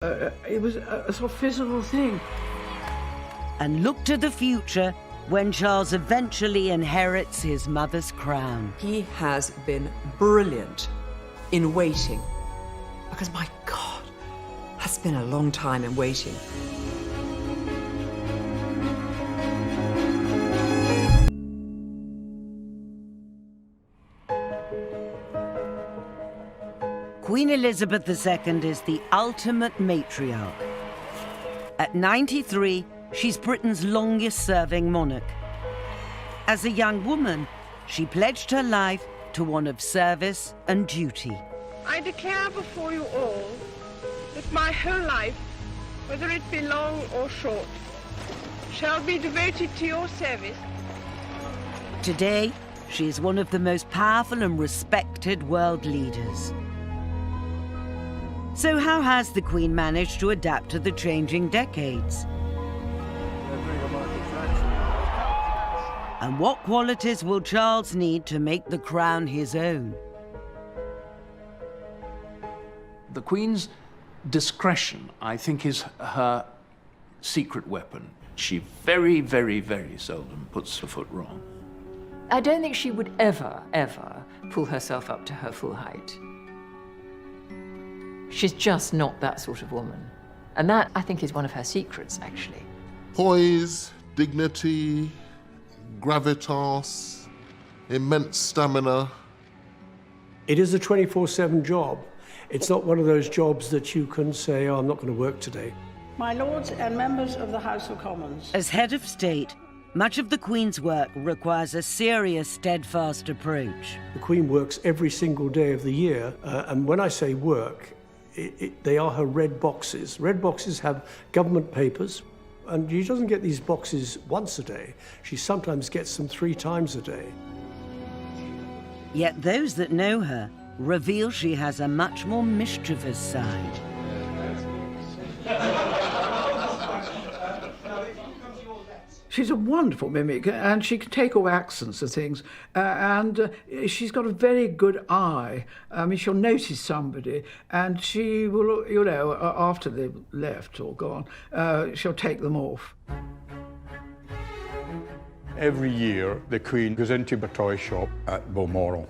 It was a sort of physical thing. And look to the future when Charles eventually inherits his mother's crown. He has been brilliant in waiting, because my God, that's been a long time in waiting. Queen Elizabeth II is the ultimate matriarch. At 93, she's Britain's longest-serving monarch. As a young woman, she pledged her life to one of service and duty. I declare before you all that my whole life, whether it be long or short, shall be devoted to your service. Today, she is one of the most powerful and respected world leaders. So how has the Queen managed to adapt to the changing decades? And what qualities will Charles need to make the crown his own? The Queen's discretion, I think, is her secret weapon. She very, very, very seldom puts her foot wrong. I don't think she would ever pull herself up to her full height. She's just not that sort of woman. And that, I think, is one of her secrets, actually. Poise, dignity, gravitas, immense stamina. It is a 24/7 job. It's not one of those jobs that you can say, oh, I'm not going to work today. My lords and members of the House of Commons. As head of state, much of the Queen's work requires a serious, steadfast approach. The Queen works every single day of the year, and when I say work, they are her red boxes. Red boxes have government papers, and she doesn't get these boxes once a day. She sometimes gets them 3 times a day. Yet those that know her reveal she has a much more mischievous side. She's a wonderful mimic, and she can take all accents of things, and she's got a very good eye. I mean, she'll notice somebody, and she will, you know, after they've left or gone, she'll take them off. Every year, the Queen goes into a toy shop at Balmoral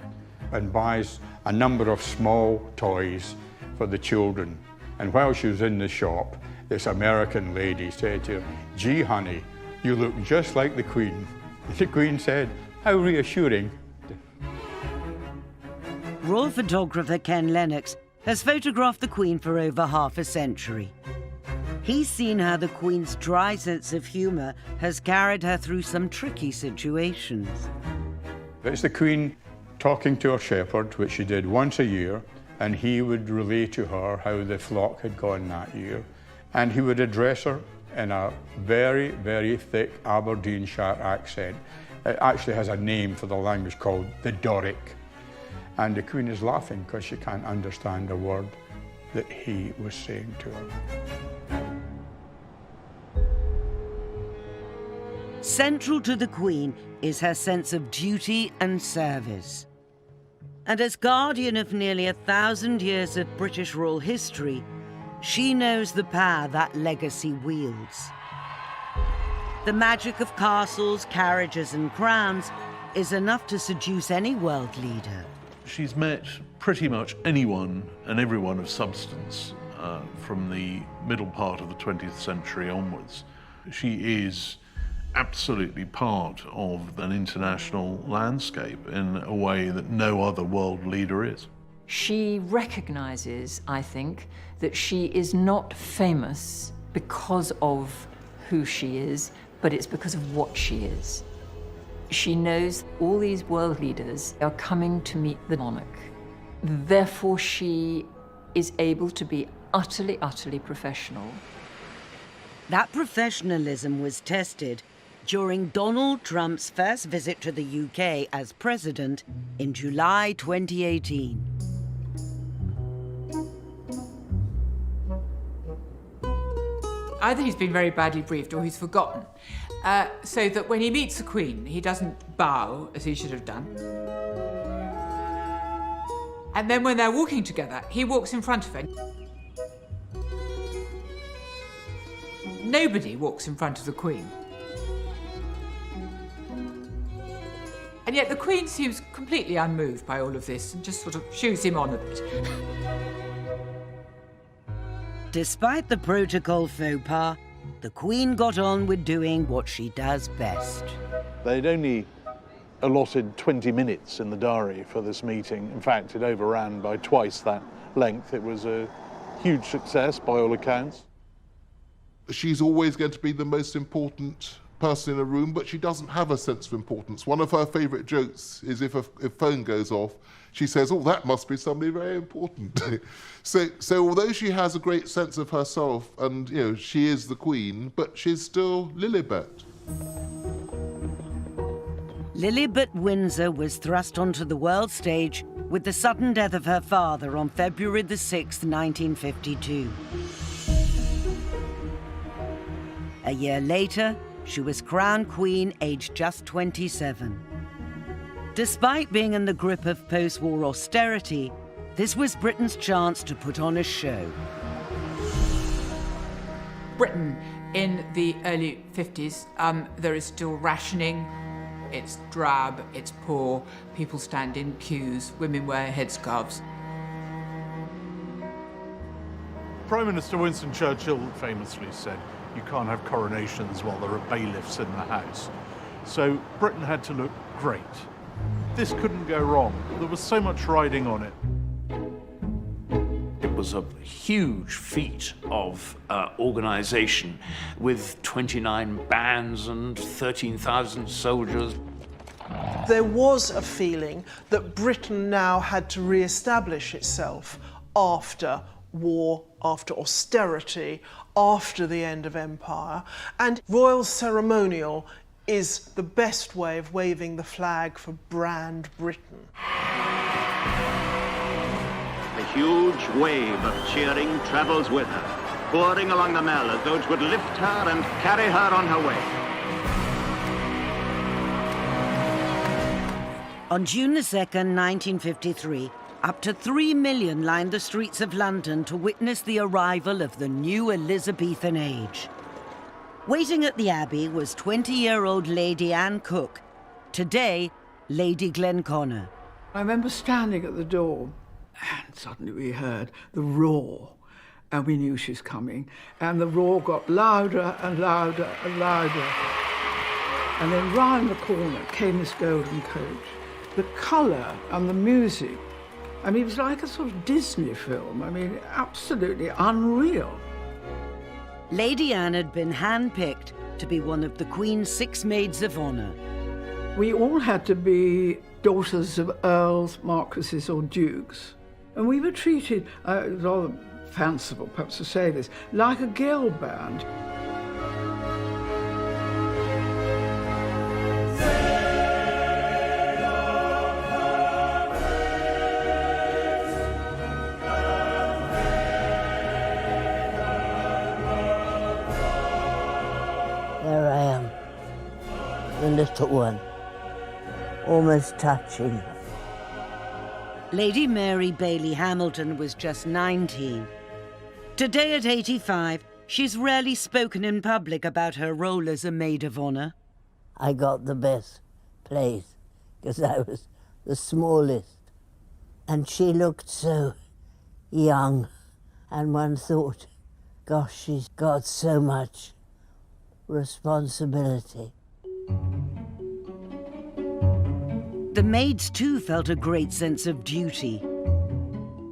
and buys a number of small toys for the children. And while she was in the shop, this American lady said to her, "Gee, honey, you look just like the Queen." The Queen said, "How reassuring." Royal photographer Ken Lennox has photographed the Queen for over half a century. He's seen how the Queen's dry sense of humour has carried her through some tricky situations. It's the Queen talking to her shepherd, which she did once a year, and he would relay to her how the flock had gone that year, and he would address her in a very, very thick Aberdeenshire accent. It actually has a name for the language called the Doric. And the Queen is laughing because she can't understand a word that he was saying to her. Central to the Queen is her sense of duty and service. And as guardian of nearly 1,000 years of British royal history, she knows the power that legacy wields. The magic of castles, carriages and crowns is enough to seduce any world leader. She's met pretty much anyone and everyone of substance from the middle part of the 20th century onwards. She is absolutely part of an international landscape in a way that no other world leader is. She recognizes, I think, that she is not famous because of who she is, but it's because of what she is. She knows all these world leaders are coming to meet the monarch. Therefore, she is able to be utterly, utterly professional. That professionalism was tested during Donald Trump's first visit to the UK as president in July 2018. Either he's been very badly briefed or he's forgotten, so that when he meets the Queen, he doesn't bow as he should have done. And then when they're walking together, he walks in front of her. Nobody walks in front of the Queen. And yet the Queen seems completely unmoved by all of this and just sort of shoos him on a bit. Despite the protocol faux pas, the Queen got on with doing what she does best. They'd only allotted 20 minutes in the diary for this meeting. In fact, it overran by twice that length. It was a huge success by all accounts. She's always going to be the most important person in a room, but she doesn't have a sense of importance. One of her favourite jokes is if phone goes off, she says, "Oh, that must be somebody very important." So although she has a great sense of herself and, you know, she is the Queen, but she's still Lilibet. Lilibet Windsor was thrust onto the world stage with the sudden death of her father on February the 6th, 1952. A year later, she was crowned Queen, aged just 27. Despite being in the grip of post-war austerity, this was Britain's chance to put on a show. Britain in the early 50s, there is still rationing. It's drab, it's poor, people stand in queues, women wear headscarves. Prime Minister Winston Churchill famously said, "You can't have coronations while there are bailiffs in the house." So Britain had to look great. This couldn't go wrong. There was so much riding on it. It was a huge feat of organisation with 29 bands and 13,000 soldiers. There was a feeling that Britain now had to re-establish itself after war, after austerity, after the end of empire, and royal ceremonial is the best way of waving the flag for brand Britain. A huge wave of cheering travels with her, pouring along the Mall as though it would lift her and carry her on her way. On June the 2nd, 1953, up to 3 million lined the streets of London to witness the arrival of the new Elizabethan age. Waiting at the Abbey was 20-year-old Lady Anne Cook, today Lady Glenconner. I remember standing at the door, and suddenly we heard the roar, and we knew she was coming. And the roar got louder and louder and louder. And then round the corner came this golden coach. The colour and the music, I mean, it was like a sort of Disney film. I mean, absolutely unreal. Lady Anne had been handpicked to be one of the Queen's 6 maids of honour. We all had to be daughters of earls, marquises or dukes. And we were treated, rather fanciful perhaps to say this, like a girl band. There I am, the little one, almost touching her. Lady Mary Bailey Hamilton was just 19. Today at 85, she's rarely spoken in public about her role as a maid of honour. I got the best place because I was the smallest. And she looked so young, and one thought, gosh, she's got so much responsibility. The maids too felt a great sense of duty.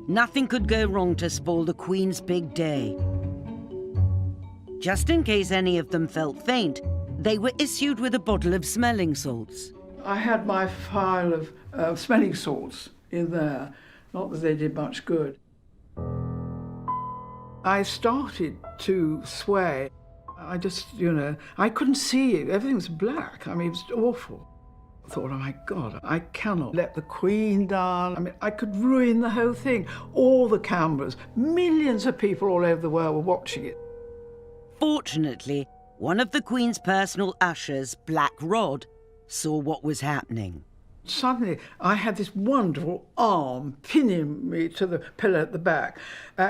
Nothing could go wrong to spoil the Queen's big day. Just in case any of them felt faint, they were issued with a bottle of smelling salts. I had my file of smelling salts in there, not that they did much good. I started to sway. I just, I couldn't see it. Everything was black. I mean, it was awful. I thought, oh my God, I cannot let the Queen down. I mean, I could ruin the whole thing. All the cameras, millions of people all over the world were watching it. Fortunately, one of the Queen's personal ushers, Black Rod, saw what was happening. Suddenly, I had this wonderful arm pinning me to the pillar at the back.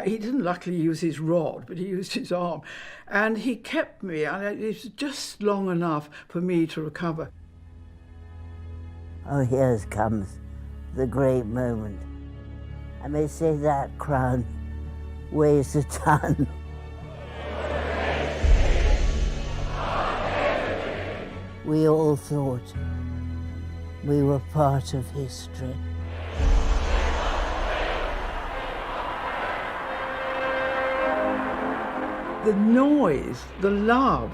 He didn't luckily use his rod, but he used his arm. And he kept me, and it was just long enough for me to recover. Oh, here comes the great moment. I may say that crown weighs a ton. We all thought we were part of history. The noise, the love,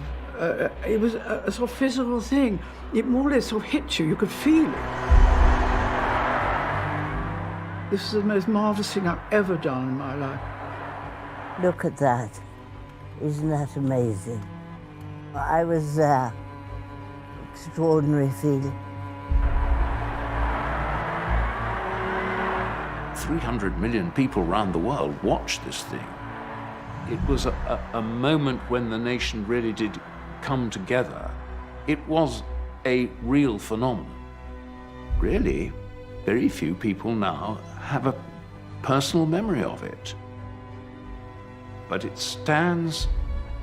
it was a sort of physical thing. It more or less sort of hit you, you could feel it. This is the most marvellous thing I've ever done in my life. Look at that. Isn't that amazing? I was there. Extraordinary feeling. 300 million people around the world watched this thing. It was a moment when the nation really did come together. It was a real phenomenon. Really, very few people now have a personal memory of it. But it stands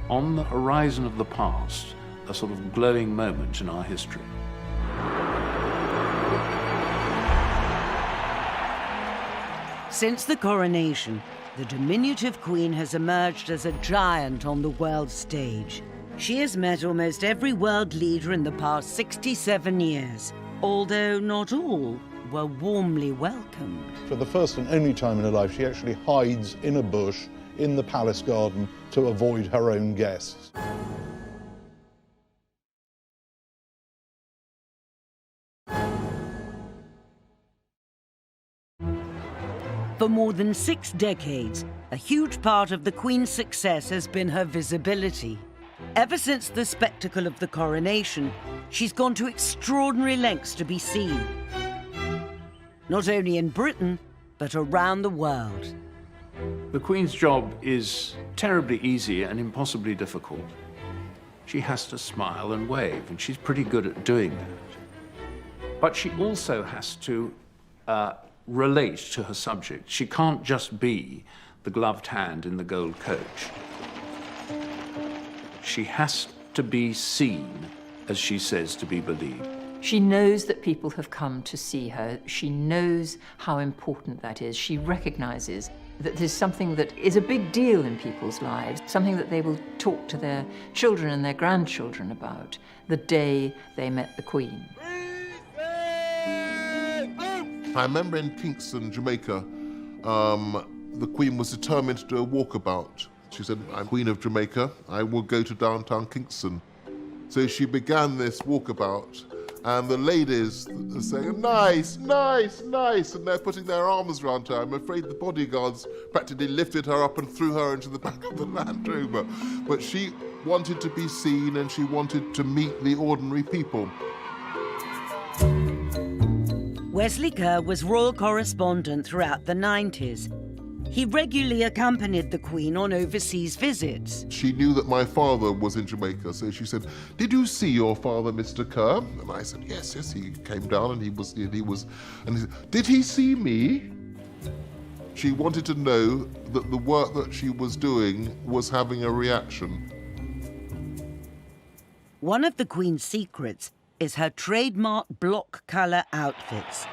on the horizon of the past, a sort of glowing moment in our history. Since the coronation, the diminutive Queen has emerged as a giant on the world stage. She has met almost every world leader in the past 67 years, although not all were warmly welcomed. For the first and only time in her life, she actually hides in a bush in the palace garden to avoid her own guests. For more than 6 decades, a huge part of the Queen's success has been her visibility. Ever since the spectacle of the coronation, she's gone to extraordinary lengths to be seen. Not only in Britain, but around the world. The Queen's job is terribly easy and impossibly difficult. She has to smile and wave, and she's pretty good at doing that. But she also has to relate to her subject. She can't just be the gloved hand in the gold coach. She has to be seen, as she says, to be believed. She knows that people have come to see her. She knows how important that is. She recognizes that there's something that is a big deal in people's lives, something that they will talk to their children and their grandchildren about the day they met the Queen. I remember in Kingston, Jamaica, the Queen was determined to do a walkabout. She said, I'm Queen of Jamaica, I will go to downtown Kingston. So she began this walkabout, and the ladies are saying, nice, nice, nice, and they're putting their arms around her. I'm afraid the bodyguards practically lifted her up and threw her into the back of the Land Rover. But she wanted to be seen, and she wanted to meet the ordinary people. Wesley Kerr was royal correspondent throughout the 90s. He regularly accompanied the Queen on overseas visits. She knew that my father was in Jamaica, so she said, did you see your father, Mr. Kerr? And I said, yes, he came down and and he said, did he see me? She wanted to know that the work that she was doing was having a reaction. One of the Queen's secrets is her trademark block colour outfits.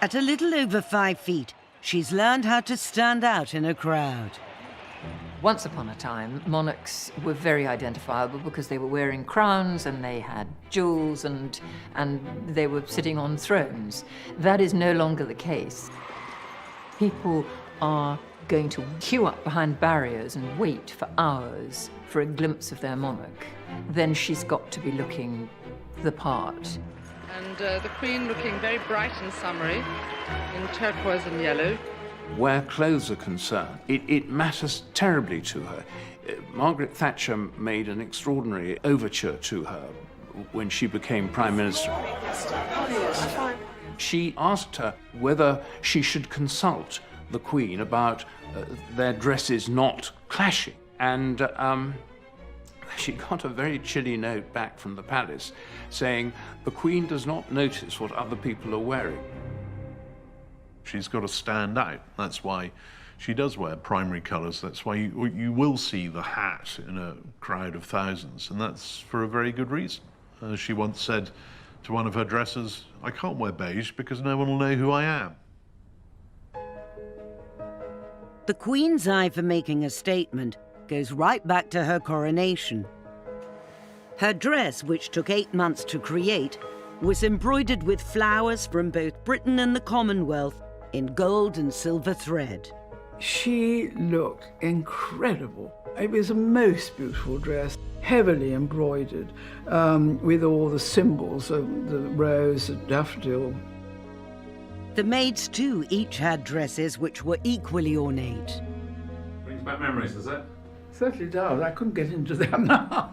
At a little over 5 feet, she's learned how to stand out in a crowd. Once upon a time, monarchs were very identifiable because they were wearing crowns and they had jewels and they were sitting on thrones. That is no longer the case. People are going to queue up behind barriers and wait for hours for a glimpse of their monarch. Then she's got to be looking the part. And the Queen looking very bright and summery in turquoise and yellow. Where clothes are concerned, it matters terribly to her. Margaret Thatcher made an extraordinary overture to her when she became Prime Minister. She asked her whether she should consult the Queen about their dresses not clashing. And she got a very chilly note back from the palace saying, "The Queen does not notice what other people are wearing." She's got to stand out. That's why she does wear primary colours. That's why you will see the hat in a crowd of thousands, and that's for a very good reason. As she once said to one of her dressers, "I can't wear beige because no one will know who I am." The Queen's eye for making a statement goes right back to her coronation. Her dress, which took 8 months to create, was embroidered with flowers from both Britain and the Commonwealth in gold and silver thread. She looked incredible. It was a most beautiful dress, heavily embroidered, with all the symbols of the rose and daffodil. The maids, too, each had dresses which were equally ornate. Brings back memories, does it? Certainly does. I couldn't get into them now.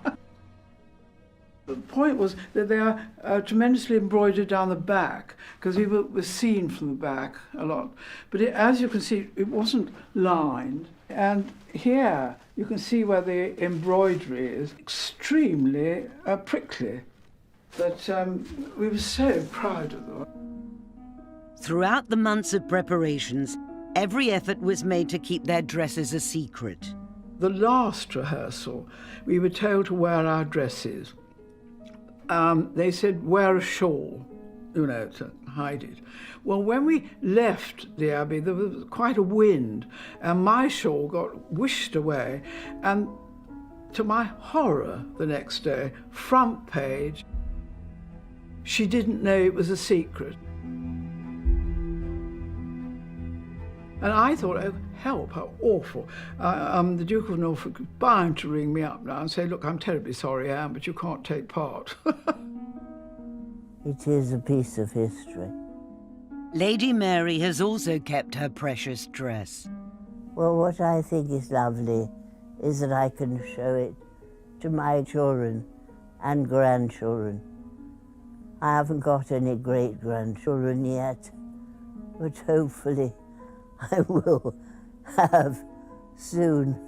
The point was that they are tremendously embroidered down the back, because we were seen from the back a lot. But as you can see, it wasn't lined. And here you can see where the embroidery is extremely prickly. But we were so proud of them. Throughout the months of preparations, every effort was made to keep their dresses a secret. The last rehearsal, we were told to wear our dresses. They said, wear a shawl, to hide it. Well, when we left the Abbey, there was quite a wind, and my shawl got whisked away, and to my horror the next day, front page, she didn't know it was a secret. And I thought, oh, help, how awful. The Duke of Norfolk is bound to ring me up now and say, look, I'm terribly sorry, Anne, but you can't take part. It is a piece of history. Lady Mary has also kept her precious dress. Well, what I think is lovely is that I can show it to my children and grandchildren. I haven't got any great-grandchildren yet, but hopefully I will have soon,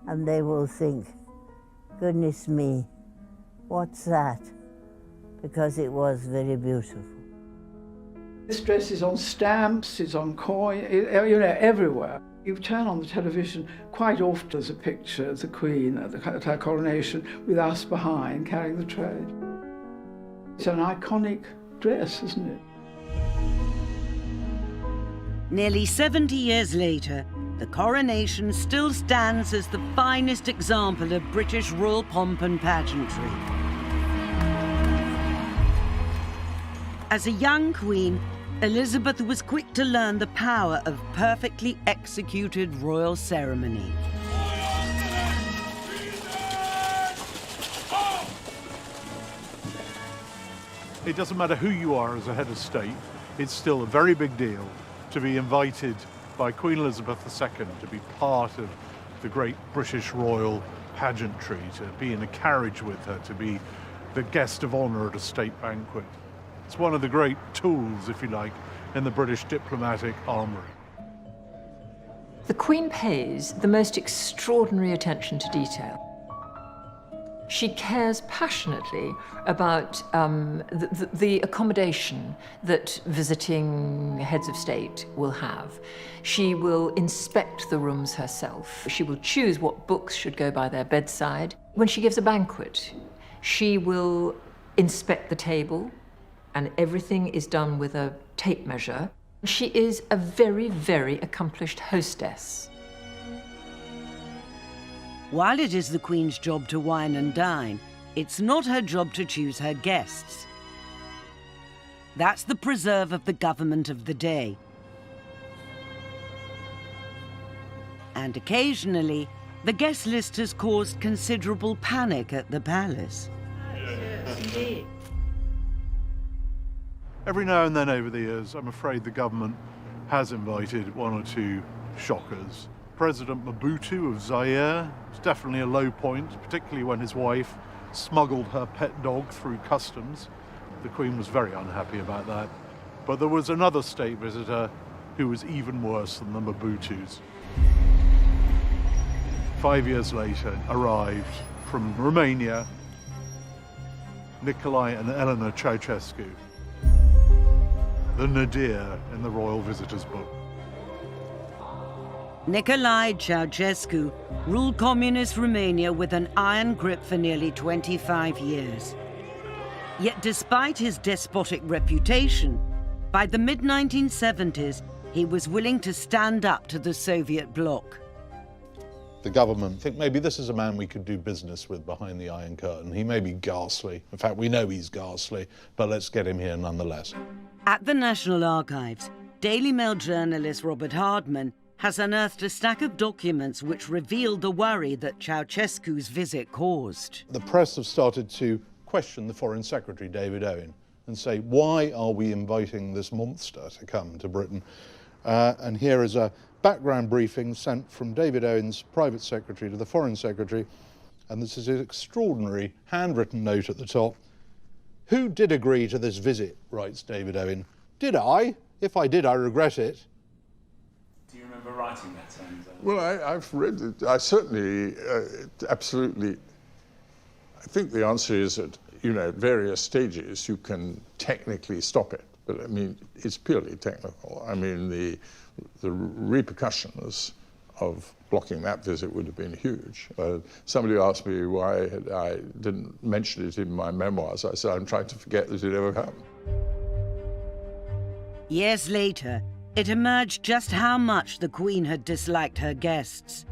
and they will think, goodness me, what's that? Because it was very beautiful. This dress is on stamps, it's on coin, everywhere. You turn on the television, quite often there's a picture of the Queen at her coronation with us behind carrying the tray. It's an iconic dress, isn't it? Nearly 70 years later, the coronation still stands as the finest example of British royal pomp and pageantry. As a young queen, Elizabeth was quick to learn the power of perfectly executed royal ceremony. It doesn't matter who you are as a head of state, it's still a very big deal to be invited by Queen Elizabeth II to be part of the great British royal pageantry, to be in a carriage with her, to be the guest of honour at a state banquet. It's one of the great tools, if you like, in the British diplomatic armoury. The Queen pays the most extraordinary attention to detail. She cares passionately about the accommodation that visiting heads of state will have. She will inspect the rooms herself. She will choose what books should go by their bedside. When she gives a banquet, she will inspect the table, and everything is done with a tape measure. She is a very, very accomplished hostess. While it is the Queen's job to wine and dine, it's not her job to choose her guests. That's the preserve of the government of the day. And occasionally, the guest list has caused considerable panic at the palace. Yes, indeed. Every now and then over the years, I'm afraid the government has invited one or two shockers. President Mobutu of Zaire was definitely a low point, particularly when his wife smuggled her pet dog through customs. The Queen was very unhappy about that. But there was another state visitor who was even worse than the Mobutus. 5 years later, arrived from Romania, Nicolae and Elena Ceausescu, the nadir in the Royal Visitors Book. Nicolae Ceausescu ruled communist Romania with an iron grip for nearly 25 years. Yet despite his despotic reputation, by the mid-1970s, he was willing to stand up to the Soviet bloc. The government think maybe this is a man we could do business with behind the Iron Curtain. He may be ghastly. In fact, we know he's ghastly, but let's get him here nonetheless. At the National Archives, Daily Mail journalist Robert Hardman has unearthed a stack of documents which reveal the worry that Ceausescu's visit caused. The press have started to question the Foreign Secretary, David Owen, and say, why are we inviting this monster to come to Britain? And here is a background briefing sent from David Owen's private secretary to the Foreign Secretary, and this is an extraordinary handwritten note at the top. Who did agree to this visit, writes David Owen. Did I? If I did, I regret it. Do you remember writing that? Well, I've read it. I certainly, absolutely, I think the answer is that, you know, at various stages you can technically stop it. But I mean, it's purely technical. I mean, the repercussions of blocking that visit would have been huge. Somebody asked me why I didn't mention it in my memoirs. I said, I'm trying to forget that it ever happened. Years later, it emerged just how much the Queen had disliked her guests.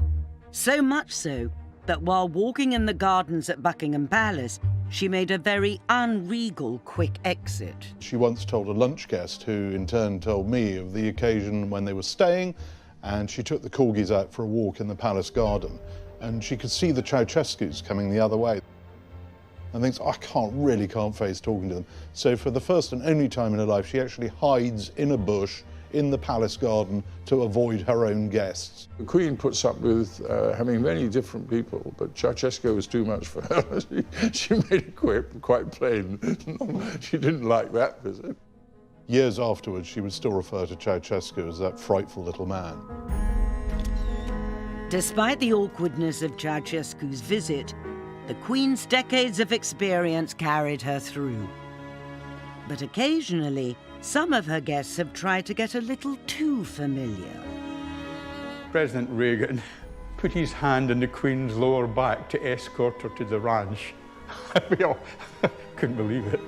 So much so that while walking in the gardens at Buckingham Palace, she made a very unregal quick exit. She once told a lunch guest, who in turn told me of the occasion when they were staying, and she took the corgis out for a walk in the palace garden, and she could see the Ceausescus coming the other way. And thinks, I can't face talking to them. So for the first and only time in her life, she actually hides in a bush in the palace garden to avoid her own guests. The Queen puts up with having many different people, but Ceausescu was too much for her. She made it quite plain. She didn't like that visit. Years afterwards, she would still refer to Ceausescu as that frightful little man. Despite the awkwardness of Ceausescu's visit, the Queen's decades of experience carried her through. But occasionally, some of her guests have tried to get a little too familiar. President Reagan put his hand on the Queen's lower back to escort her to the ranch. We all couldn't believe it.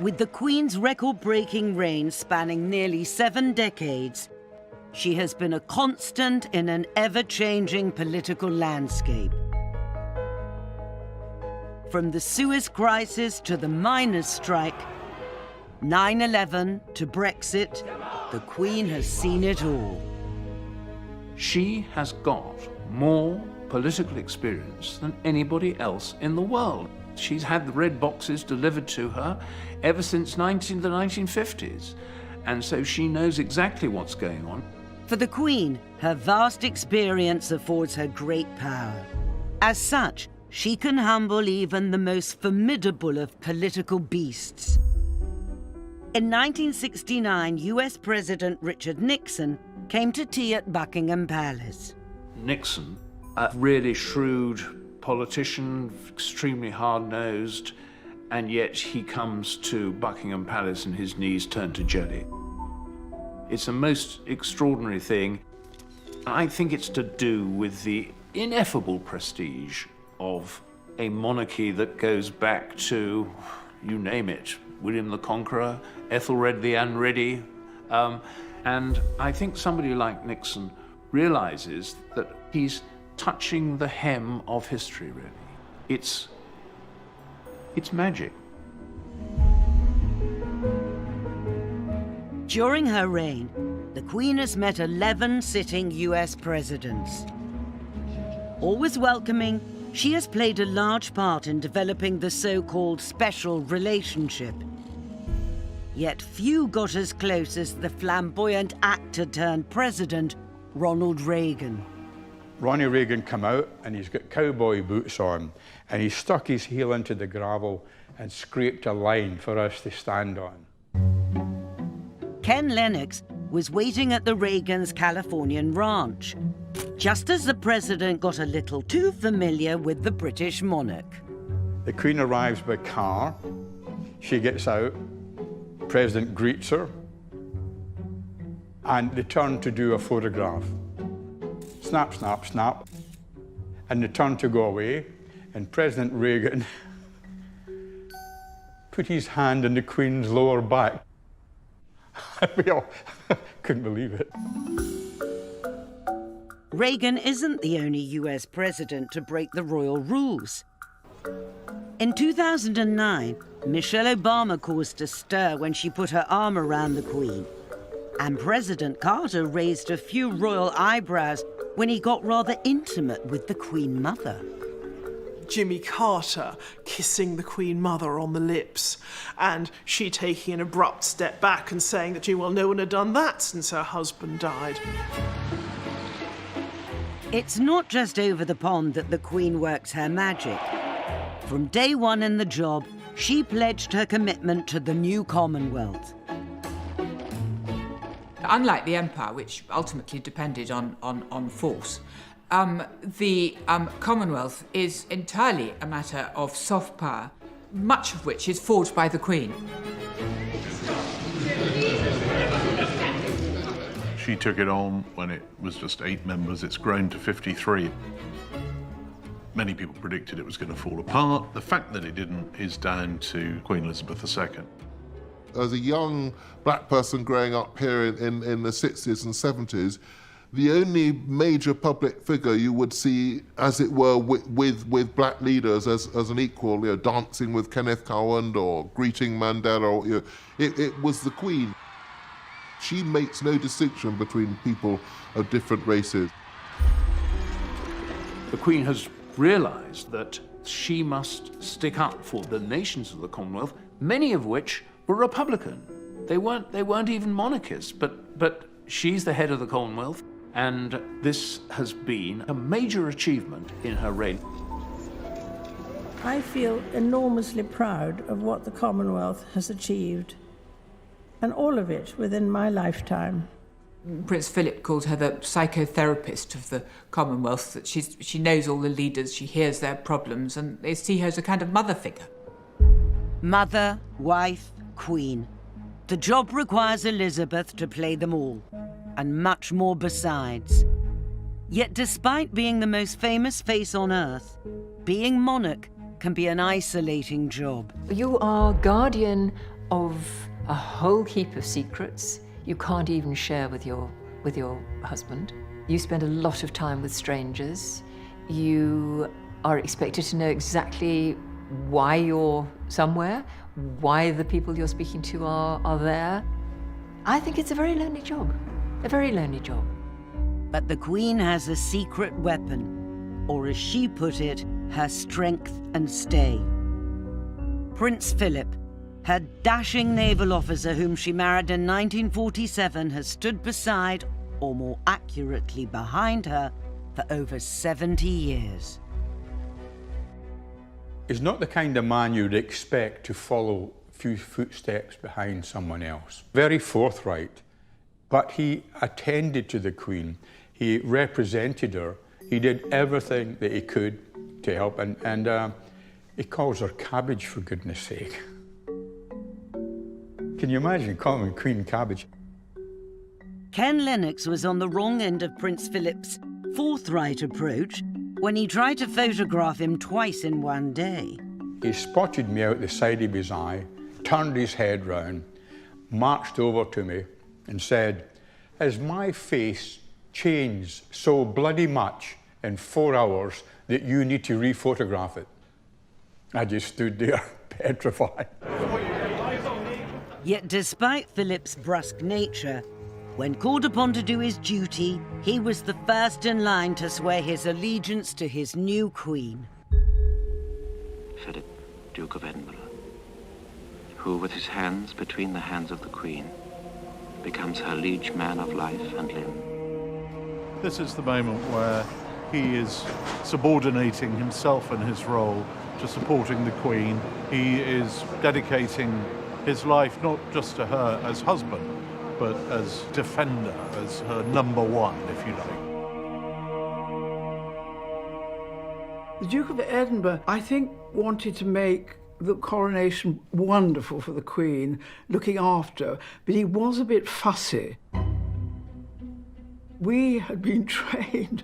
With the Queen's record-breaking reign spanning nearly 7 decades, she has been a constant in an ever-changing political landscape. From the Suez Crisis to the miners' strike, 9/11 to Brexit, the Queen has seen it all. She has got more political experience than anybody else in the world. She's had the red boxes delivered to her ever since the 1950s, and so she knows exactly what's going on. For the Queen, her vast experience affords her great power. As such, she can humble even the most formidable of political beasts. In 1969, US President Richard Nixon came to tea at Buckingham Palace. Nixon, a really shrewd politician, extremely hard-nosed, and yet he comes to Buckingham Palace and his knees turn to jelly. It's a most extraordinary thing. I think it's to do with the ineffable prestige of a monarchy that goes back to, you name it, William the Conqueror, Ethelred the Unready. And I think somebody like Nixon realizes that he's touching the hem of history, really. It's magic. During her reign, the Queen has met 11 sitting US presidents. Always welcoming, she has played a large part in developing the so-called special relationship. Yet few got as close as the flamboyant actor-turned-president, Ronald Reagan. Ronnie Reagan come out and he's got cowboy boots on and he stuck his heel into the gravel and scraped a line for us to stand on. Ken Lennox was waiting at the Reagans' Californian ranch, just as the president got a little too familiar with the British monarch. The Queen arrives by car, she gets out, the President greets her, and they turn to do a photograph. Snap, snap, snap, and they turn to go away, and President Reagan put his hand on the Queen's lower back. We all couldn't believe it. Reagan isn't the only US president to break the royal rules. In 2009, Michelle Obama caused a stir when she put her arm around the Queen. And President Carter raised a few royal eyebrows when he got rather intimate with the Queen Mother. Jimmy Carter kissing the Queen Mother on the lips, and she taking an abrupt step back and saying that, well, no one had done that since her husband died. It's not just over the pond that the Queen works her magic. From day one in the job, she pledged her commitment to the new Commonwealth. Unlike the Empire, which ultimately depended on force, the Commonwealth is entirely a matter of soft power, much of which is forged by the Queen. She took it on when it was just 8 members. It's grown to 53. Many people predicted it was going to fall apart. The fact that it didn't is down to Queen Elizabeth II. As a young black person growing up here in the 60s and 70s, the only major public figure you would see, as it were, with black leaders as an equal, dancing with Kenneth Cowan or greeting Mandela, it was the Queen. She makes no distinction between people of different races. The Queen has realized that she must stick up for the nations of the Commonwealth, many of which were Republican. They weren't even monarchists, but she's the head of the Commonwealth, and this has been a major achievement in her reign. I feel enormously proud of what the Commonwealth has achieved, and all of it within my lifetime. Prince Philip called her the psychotherapist of the Commonwealth, that she knows all the leaders, she hears their problems, and they see her as a kind of mother figure. Mother, wife, Queen. The job requires Elizabeth to play them all, and much more besides. Yet despite being the most famous face on earth, being monarch can be an isolating job. You are guardian of a whole heap of secrets you can't even share with your husband. You spend a lot of time with strangers. You are expected to know exactly why you're somewhere, why the people you're speaking to are there. I think it's a very lonely job, a very lonely job. But the Queen has a secret weapon, or as she put it, her strength and stay. Prince Philip, her dashing naval officer whom she married in 1947, has stood beside, or more accurately behind her, for over 70 years. He's not the kind of man you'd expect to follow a few footsteps behind someone else. Very forthright, but he attended to the Queen. He represented her. He did everything that he could to help, and he calls her Cabbage, for goodness sake. Can you imagine calling Queen Cabbage? Ken Lennox was on the wrong end of Prince Philip's forthright approach when he tried to photograph him twice in one day. He spotted me out the side of his eye, turned his head round, marched over to me and said, "Has my face changed so bloody much in 4 hours that you need to re-photograph it?" I just stood there, petrified. Yet despite Philip's brusque nature, when called upon to do his duty, he was the first in line to swear his allegiance to his new Queen. Philip, Duke of Edinburgh, who with his hands between the hands of the Queen becomes her liege man of life and limb. This is the moment where he is subordinating himself and his role to supporting the Queen. He is dedicating his life not just to her as husband, but as defender, as her number one, if you like. The Duke of Edinburgh, I think, wanted to make the coronation wonderful for the Queen, looking after, but he was a bit fussy. We had been trained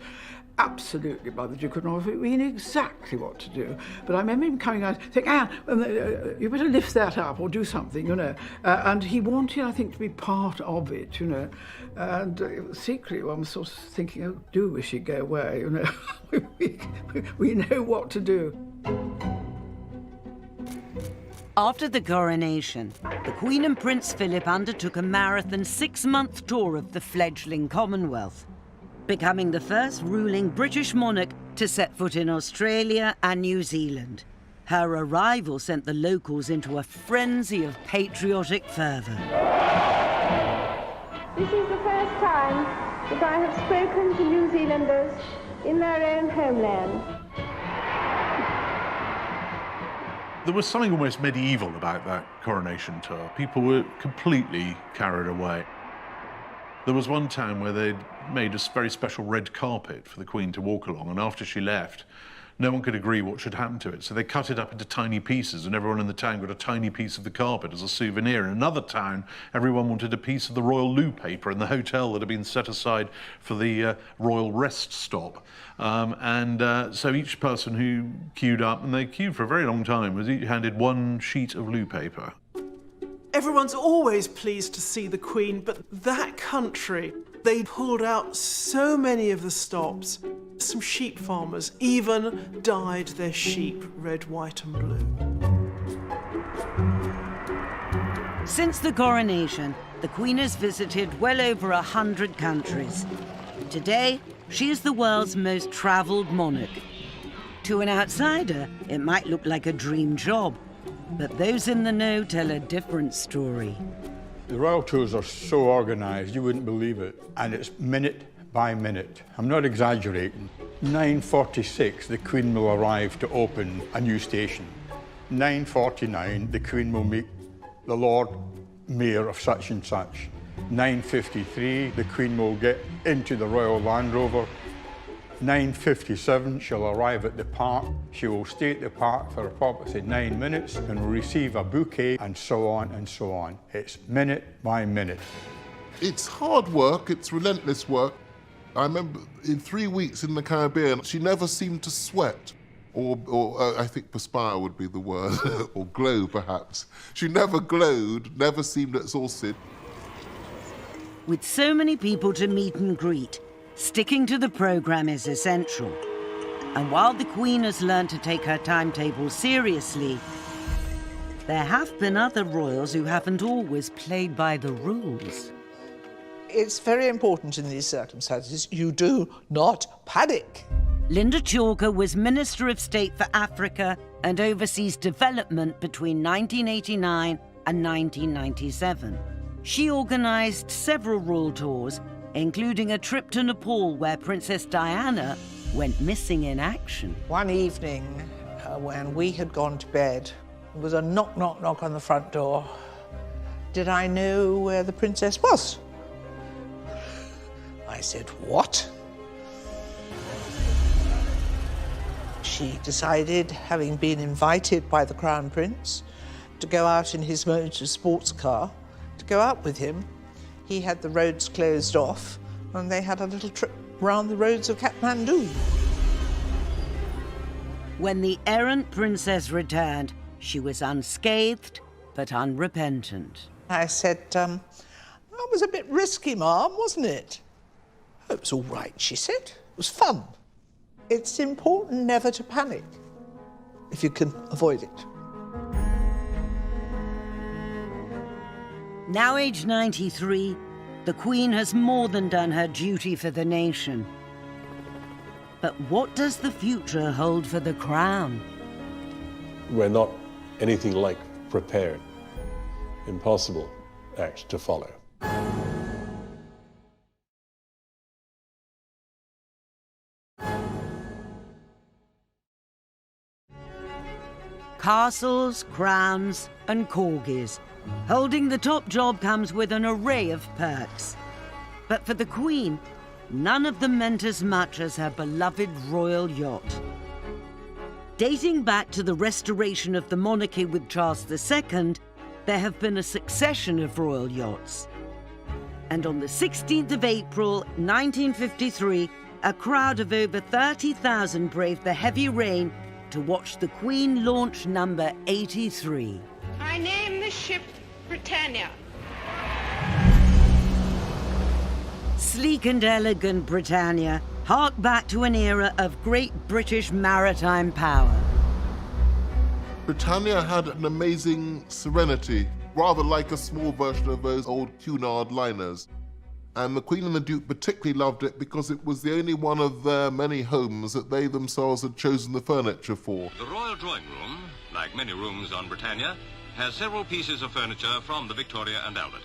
absolutely by the Duke of Norfolk. We knew exactly what to do. But I remember him coming out, saying, "Anne, you better lift that up or do something, you know." And he wanted, I think, to be part of it, you know. And secretly, one was sort of thinking, "Oh, do wish he'd go away, you know." we know what to do. After the coronation, the Queen and Prince Philip undertook a marathon 6-month tour of the fledgling Commonwealth, becoming the first ruling British monarch to set foot in Australia and New Zealand. Her arrival sent the locals into a frenzy of patriotic fervour. This is the first time that I have spoken to New Zealanders in their own homeland. There was something almost medieval about that coronation tour. People were completely carried away. There was one town where they'd made a very special red carpet for the Queen to walk along, and after she left, no one could agree what should happen to it. So they cut it up into tiny pieces, and everyone in the town got a tiny piece of the carpet as a souvenir. In another town, everyone wanted a piece of the royal loo paper in the hotel that had been set aside for the royal rest stop. So each person who queued up, and they queued for a very long time, was each handed one sheet of loo paper. Everyone's always pleased to see the Queen, but that country, they pulled out so many of the stops. Some sheep farmers even dyed their sheep red, white and blue. Since the coronation, the Queen has visited well over 100 countries. Today, she is the world's most travelled monarch. To an outsider, it might look like a dream job, but those in the know tell a different story. The royal tours are so organised, you wouldn't believe it. And it's minute by minute. I'm not exaggerating. 9:46, the Queen will arrive to open a new station. 9:49, the Queen will meet the Lord Mayor of such and such. 9:53, the Queen will get into the Royal Land Rover. 9:57, she'll arrive at the park. She will stay at the park for approximately 9 minutes and will receive a bouquet, and so on and so on. It's minute by minute. It's hard work, it's relentless work. I remember in 3 weeks in the Caribbean, she never seemed to sweat. Or I think perspire would be the word, or glow perhaps. She never glowed, never seemed exhausted. With so many people to meet and greet, sticking to the programme is essential. And while the Queen has learned to take her timetable seriously, there have been other royals who haven't always played by the rules. It's very important in these circumstances you do not panic. Linda Chalker was Minister of State for Africa and Overseas Development between 1989 and 1997. She organised several royal tours, including a trip to Nepal where Princess Diana went missing in action. One evening, when we had gone to bed, there was a knock, knock, knock on the front door. Did I know where the princess was? I said, what? She decided, having been invited by the Crown Prince to go out in his motor sports car, to go out with him. He had the roads closed off, and they had a little trip round the roads of Kathmandu. When the errant princess returned, she was unscathed but unrepentant. I said, that was a bit risky, Ma'am, wasn't it? It was all right, she said. It was fun. It's important never to panic, if you can avoid it. Now aged 93, the Queen has more than done her duty for the nation. But what does the future hold for the crown? We're not anything like prepared. Impossible act to follow. Castles, crowns, and corgis. Holding the top job comes with an array of perks. But for the Queen, none of them meant as much as her beloved royal yacht. Dating back to the restoration of the monarchy with Charles II, there have been a succession of royal yachts. And on the 16th of April, 1953, a crowd of over 30,000 braved the heavy rain to watch the Queen launch number 83. I name the ship Britannia. Sleek and elegant Britannia hark back to an era of great British maritime power. Britannia had an amazing serenity, rather like a small version of those old Cunard liners. And the Queen and the Duke particularly loved it because it was the only one of their many homes that they themselves had chosen the furniture for. The Royal Drawing Room, like many rooms on Britannia, has several pieces of furniture from the Victoria and Albert.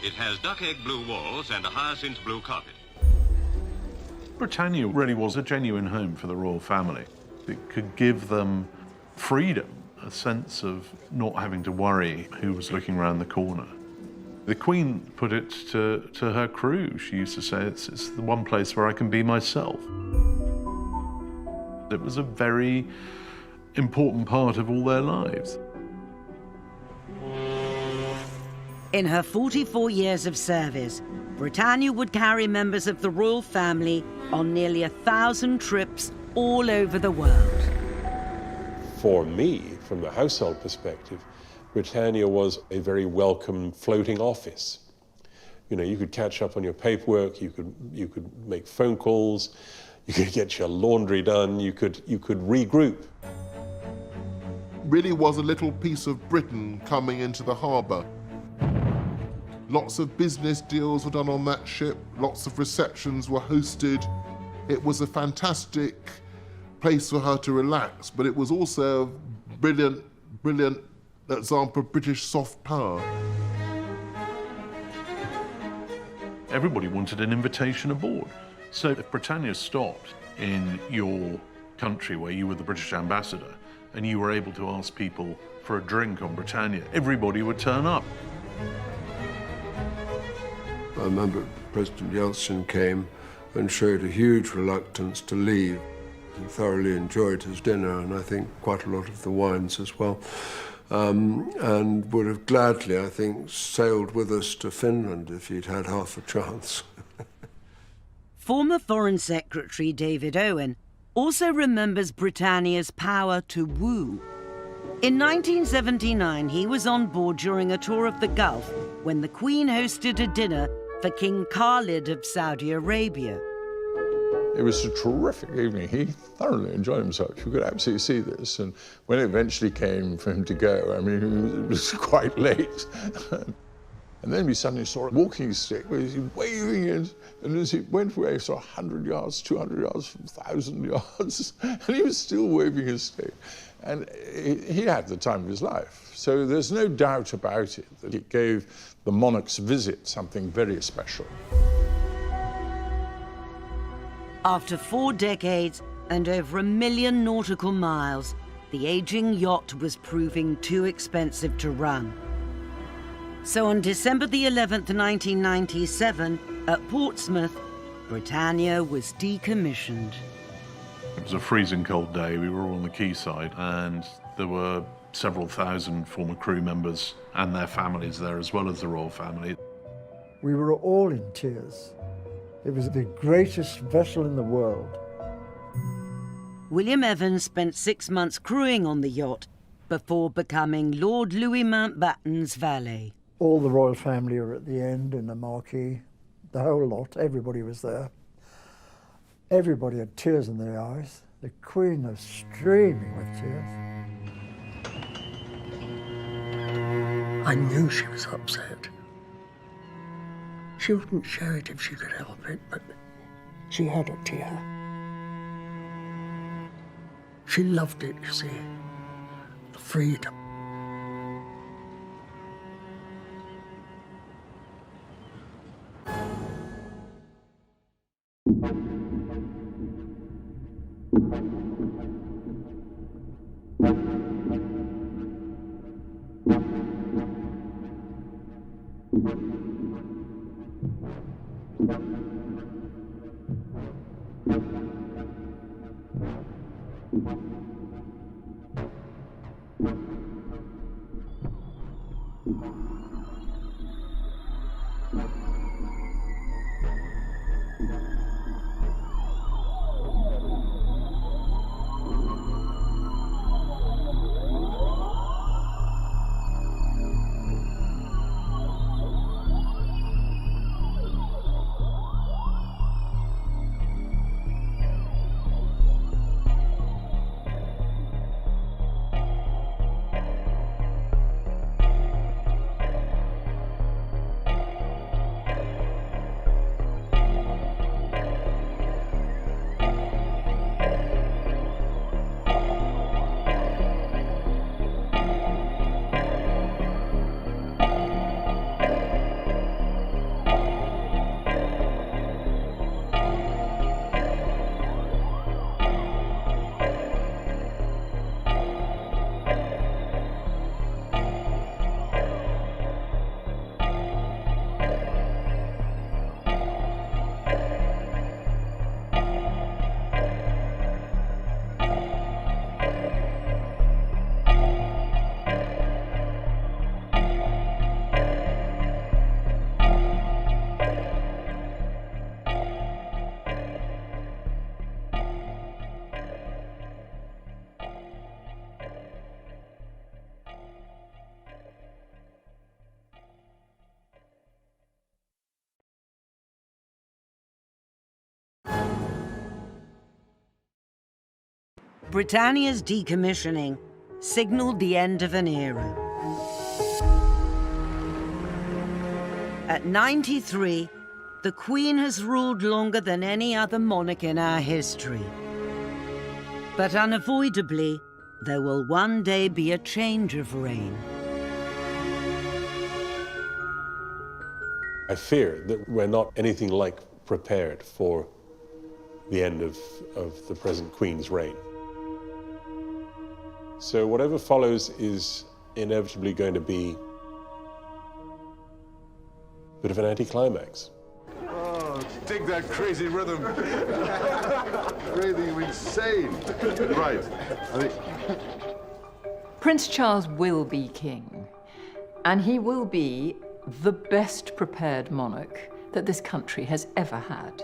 It has duck-egg blue walls and a hyacinth blue carpet. Britannia really was a genuine home for the royal family. It could give them freedom, a sense of not having to worry who was looking around the corner. The Queen put it to her crew. She used to say, it's the one place where I can be myself. It was a very important part of all their lives. In her 44 years of service, Britannia would carry members of the royal family on nearly 1,000 trips all over the world. For me, from the household perspective, Britannia was a very welcome floating office. You know, you could catch up on your paperwork, you could make phone calls, you could get your laundry done, you could regroup. Really was a little piece of Britain coming into the harbour. Lots of business deals were done on that ship, lots of receptions were hosted. It was a fantastic place for her to relax, but it was also a brilliant example of British soft power. Everybody wanted an invitation aboard. So if Britannia stopped in your country where you were the British ambassador and you were able to ask people for a drink on Britannia, everybody would turn up. I remember President Yeltsin came and showed a huge reluctance to leave. He thoroughly enjoyed his dinner and I think quite a lot of the wines as well. And would have gladly, I think, sailed with us to Finland if he'd had half a chance. Former Foreign Secretary David Owen also remembers Britannia's power to woo. In 1979, he was on board during a tour of the Gulf when the Queen hosted a dinner for King Khalid of Saudi Arabia. It was a terrific evening. He thoroughly enjoyed himself. You could absolutely see this. And when it eventually came for him to go, I mean, it was quite late. And then we suddenly saw a walking stick where he's waving it. And as he went away, he saw 100 yards, 200 yards, 1,000 yards. And he was still waving his stick. And he had the time of his life. So there's no doubt about it that it gave the monarch's visit something very special. After 4 decades and over 1 million nautical miles, the aging yacht was proving too expensive to run. So on December the 11th, 1997, at Portsmouth, Britannia was decommissioned. It was a freezing cold day. We were all on the quayside, and there were several thousand former crew members and their families there, as well as the royal family. We were all in tears. It was the greatest vessel in the world. William Evans spent 6 months crewing on the yacht before becoming Lord Louis Mountbatten's valet. All the royal family were at the end in the marquee, the whole lot, everybody was there. Everybody had tears in their eyes. The Queen was streaming with tears. I knew she was upset. She wouldn't show it if she could help it, but she had a tear. She loved it, you see, the freedom. Britannia's decommissioning signaled the end of an era. At 93, the Queen has ruled longer than any other monarch in our history. But unavoidably, there will one day be a change of reign. I fear that we're not anything like prepared for the end of the present Queen's reign. So whatever follows is inevitably going to be a bit of an anticlimax. Oh, dig that crazy rhythm. Crazy, insane. Right. I think... Prince Charles will be king, and he will be the best prepared monarch that this country has ever had.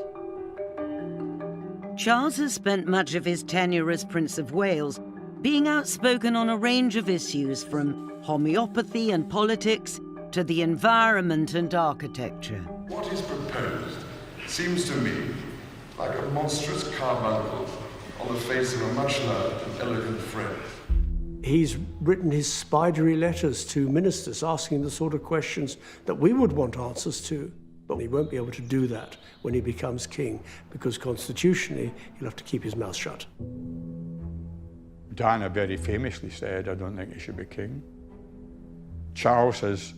Charles has spent much of his tenure as Prince of Wales being outspoken on a range of issues from homeopathy and politics to the environment and architecture. What is proposed seems to me like a monstrous carbuncle on the face of a much-loved and elegant friend. He's written his spidery letters to ministers asking the sort of questions that we would want answers to. But he won't be able to do that when he becomes king, because constitutionally he'll have to keep his mouth shut. Diana very famously said, I don't think he should be king. Charles has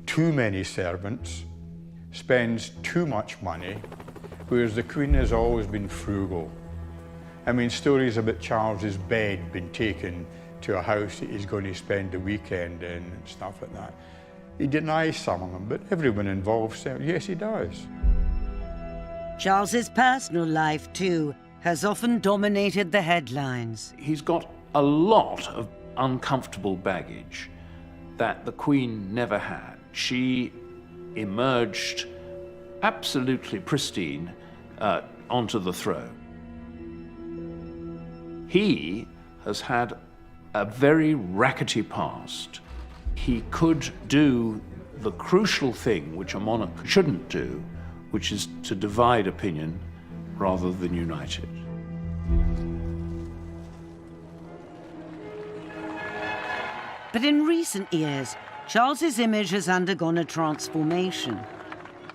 too many servants, spends too much money, whereas the Queen has always been frugal. I mean, stories about Charles's bed being taken to a house that he's going to spend the weekend in and stuff like that. He denies some of them, but everyone involved says, yes, he does. Charles's personal life, too, has often dominated the headlines. He's got a lot of uncomfortable baggage that the Queen never had. She emerged absolutely pristine onto the throne. He has had a very rackety past. He could do the crucial thing which a monarch shouldn't do, which is to divide opinion rather than unite it. But in recent years, Charles's image has undergone a transformation.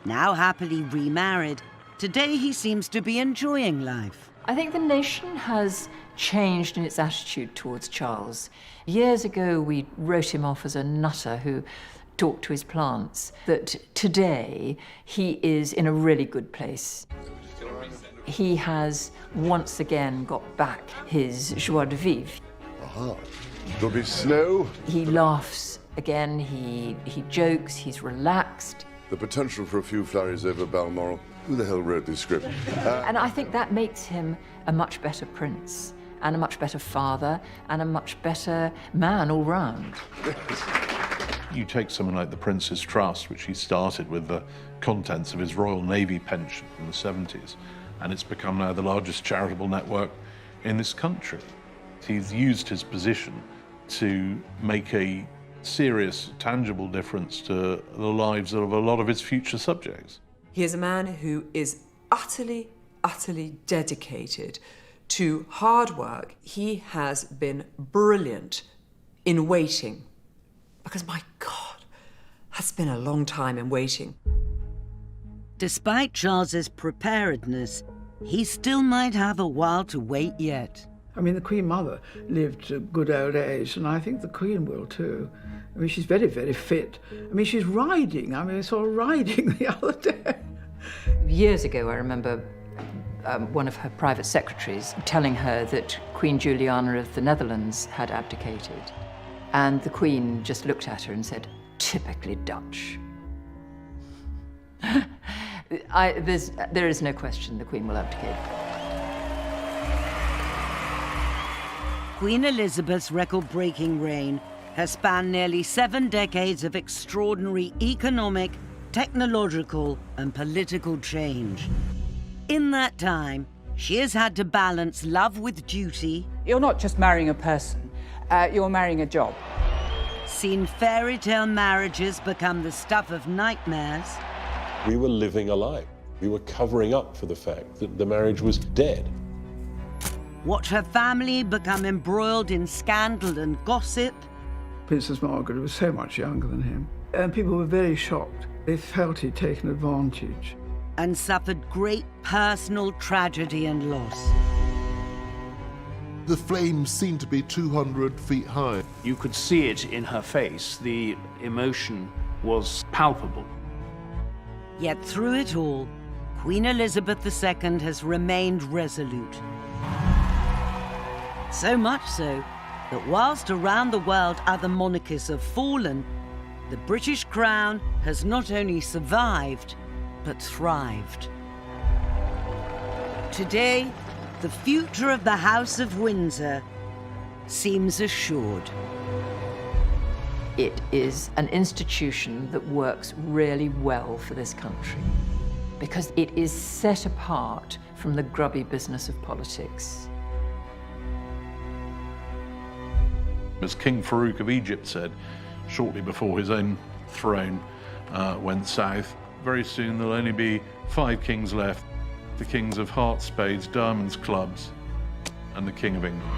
Now happily remarried, today he seems to be enjoying life. I think the nation has changed in its attitude towards Charles. Years ago, we wrote him off as a nutter who talked to his plants. That today, he is in a really good place. He has once again got back his joie de vivre. Aha. There'll be snow. He laughs again, he jokes, he's relaxed. The potential for a few flurries over Balmoral. Who the hell wrote this script? And I think that makes him a much better prince, and a much better father, and a much better man all round. You take something like the Prince's Trust, which he started with the contents of his Royal Navy pension in the 70s, and it's become now the largest charitable network in this country. He's used his position to make a serious, tangible difference to the lives of a lot of his future subjects. He is a man who is utterly, utterly dedicated to hard work. He has been brilliant in waiting, because my God, that's been a long time in waiting. Despite Charles's preparedness, he still might have a while to wait yet. I mean, the Queen Mother lived to good old age, and I think the Queen will too. I mean, she's very, very fit. I mean, she's riding. I mean, I saw her riding the other day. Years ago, I remember one of her private secretaries telling her that Queen Juliana of the Netherlands had abdicated. And the Queen just looked at her and said, typically Dutch. There is no question the Queen will abdicate. Queen Elizabeth's record-breaking reign has spanned nearly 7 decades of extraordinary economic, technological, and political change. In that time, she has had to balance love with duty. You're not just marrying a person, you're marrying a job. Seen fairy tale marriages become the stuff of nightmares. We were living a lie. We were covering up for the fact that the marriage was dead. Watch her family become embroiled in scandal and gossip. Princess Margaret was so much younger than him, and people were very shocked. They felt he'd taken advantage. And suffered great personal tragedy and loss. The flames seemed to be 200 feet high. You could see it in her face. The emotion was palpable. Yet through it all, Queen Elizabeth II has remained resolute. So much so that whilst around the world other monarchies have fallen, the British crown has not only survived, but thrived. Today, the future of the House of Windsor seems assured. It is an institution that works really well for this country, because it is set apart from the grubby business of politics. As King Farouk of Egypt said, shortly before his own throne went south, very soon there'll only be 5 kings left: the kings of hearts, spades, diamonds, clubs, and the King of England.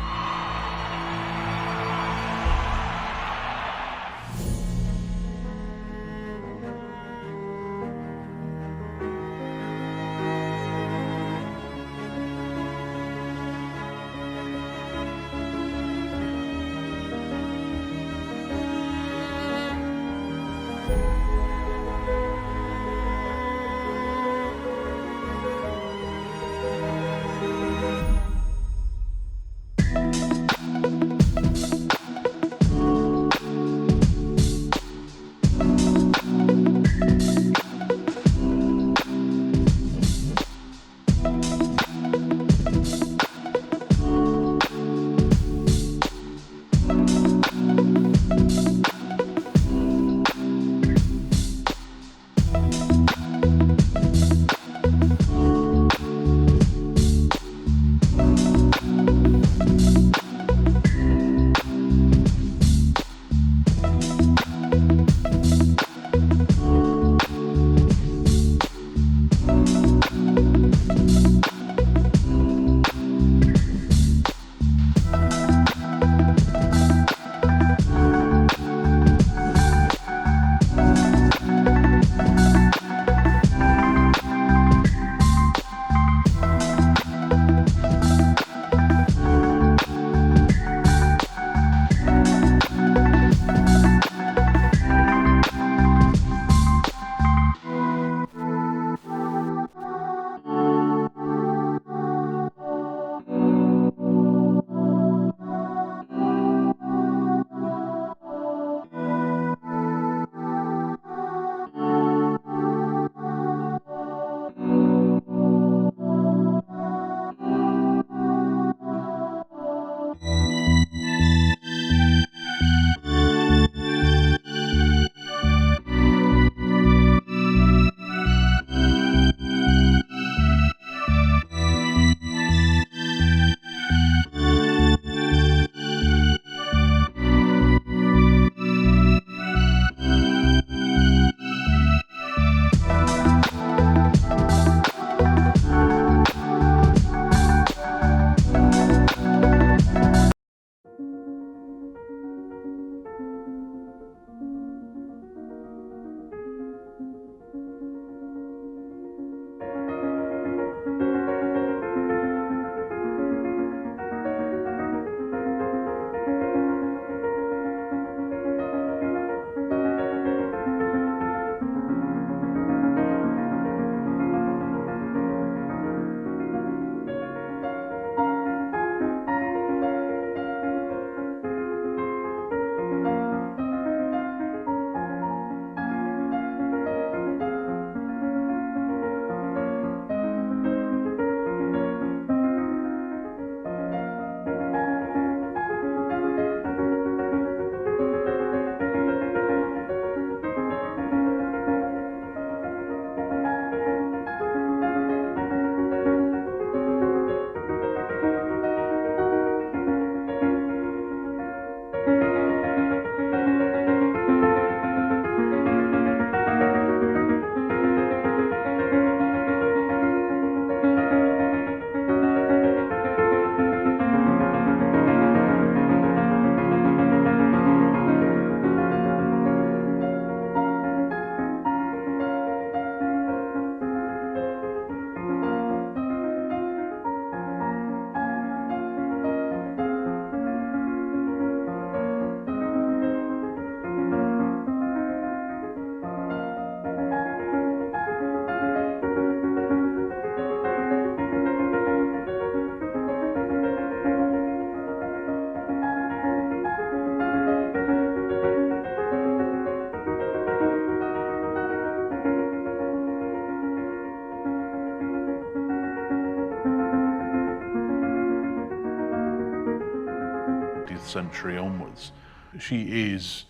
Century onwards. She is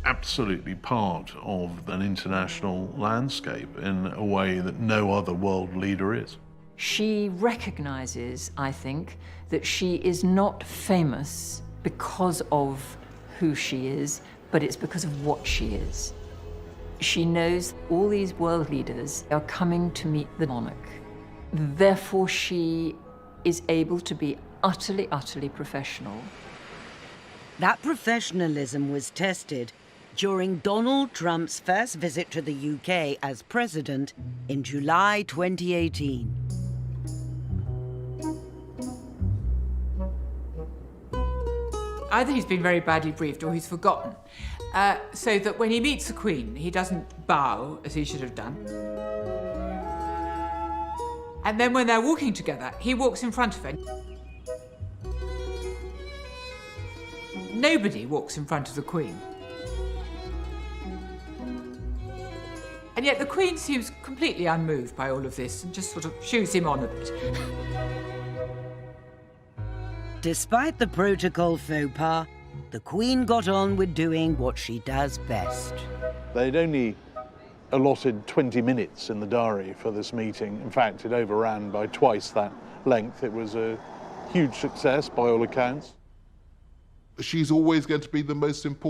absolutely part of an international landscape in a way that no other world leader is. She recognises, I think, that she is not famous because of who she is, but it's because of what she is. She knows all these world leaders are coming to meet the monarch. Therefore, she is able to be utterly, utterly professional. That professionalism was tested during Donald Trump's first visit to the UK as president in July 2018. Either he's been very badly briefed or he's forgotten. So that when he meets the Queen, he doesn't bow as he should have done. And then when they're walking together, he walks in front of her. Nobody walks in front of the Queen. And yet the Queen seems completely unmoved by all of this and just sort of shoos him on a bit. Despite the protocol faux pas, the Queen got on with doing what she does best. They'd only allotted 20 minutes in the diary for this meeting. In fact, it overran by twice that length. It was a huge success by all accounts. She's always going to be the most important